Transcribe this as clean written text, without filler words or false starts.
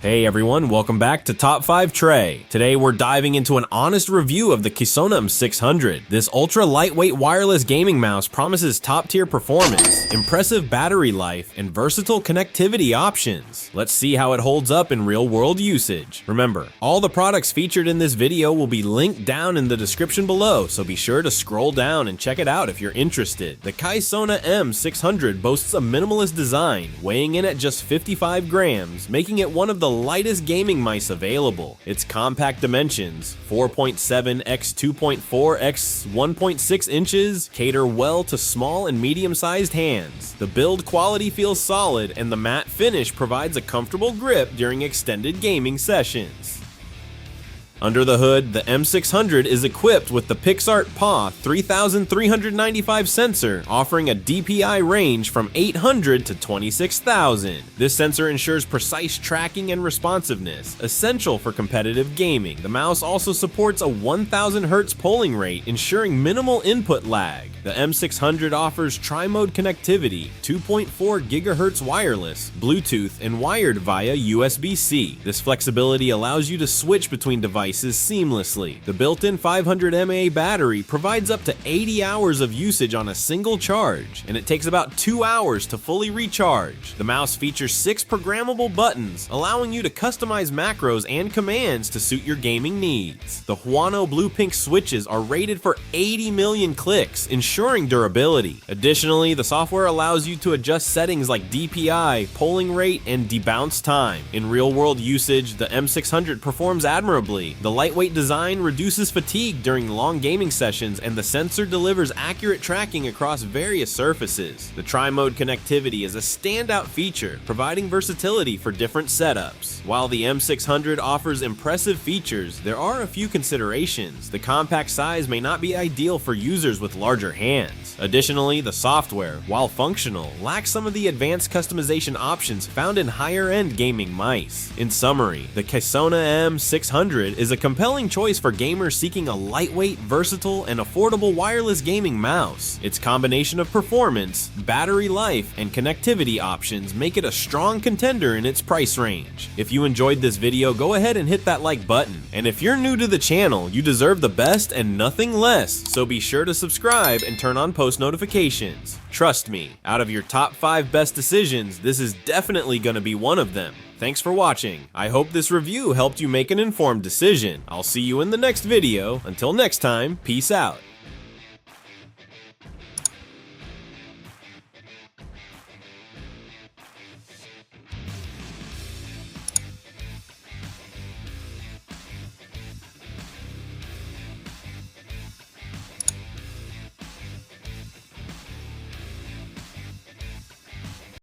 Hey everyone, welcome back to Top 5 Trey. Today we're diving into an honest review of the Kysona M600. This ultra lightweight wireless gaming mouse promises top tier performance, impressive battery life, and versatile connectivity options. Let's see how it holds up in real world usage. Remember, all the products featured in this video will be linked down in the description below, so be sure to scroll down and check it out if you're interested. The Kysona M600 boasts a minimalist design, weighing in at just 55 grams, making it one of the lightest gaming mice available. Its compact dimensions, 4.7 x 2.4 x 1.6 inches, cater well to small and medium-sized hands. The build quality feels solid, and the matte finish provides a comfortable grip during extended gaming sessions. Under the hood, the M600 is equipped with the PixArt Paw 3395 sensor, offering a DPI range from 800 to 26,000. This sensor ensures precise tracking and responsiveness, essential for competitive gaming. The mouse also supports a 1000 Hz polling rate, ensuring minimal input lag. The M600 offers tri-mode connectivity, 2.4 GHz wireless, Bluetooth, and wired via USB-C. This flexibility allows you to switch between devices seamlessly. The built-in 500 mAh battery provides up to 80 hours of usage on a single charge, and it takes about 2 hours to fully recharge. The mouse features 6 programmable buttons, allowing you to customize macros and commands to suit your gaming needs. The Huano blue-pink switches are rated for 80 million clicks, ensuring durability. Additionally, the software allows you to adjust settings like DPI, polling rate, and debounce time. In real-world usage, the M600 performs admirably. The lightweight design reduces fatigue during long gaming sessions, and the sensor delivers accurate tracking across various surfaces. The tri-mode connectivity is a standout feature, providing versatility for different setups. While the M600 offers impressive features, there are a few considerations. The compact size may not be ideal for users with larger hands. Additionally, the software, while functional, lacks some of the advanced customization options found in higher-end gaming mice. In summary, the Kysona M600 is a compelling choice for gamers seeking a lightweight, versatile, and affordable wireless gaming mouse. Its combination of performance, battery life, and connectivity options make it a strong contender in its price range. If you enjoyed this video, go ahead and hit that like button. And if you're new to the channel, you deserve the best and nothing less, so be sure to subscribe and turn on post notifications. Trust me, out of your top 5 best decisions, this is definitely gonna be one of them. Thanks for watching. I hope this review helped you make an informed decision. I'll see you in the next video. Until next time, peace out.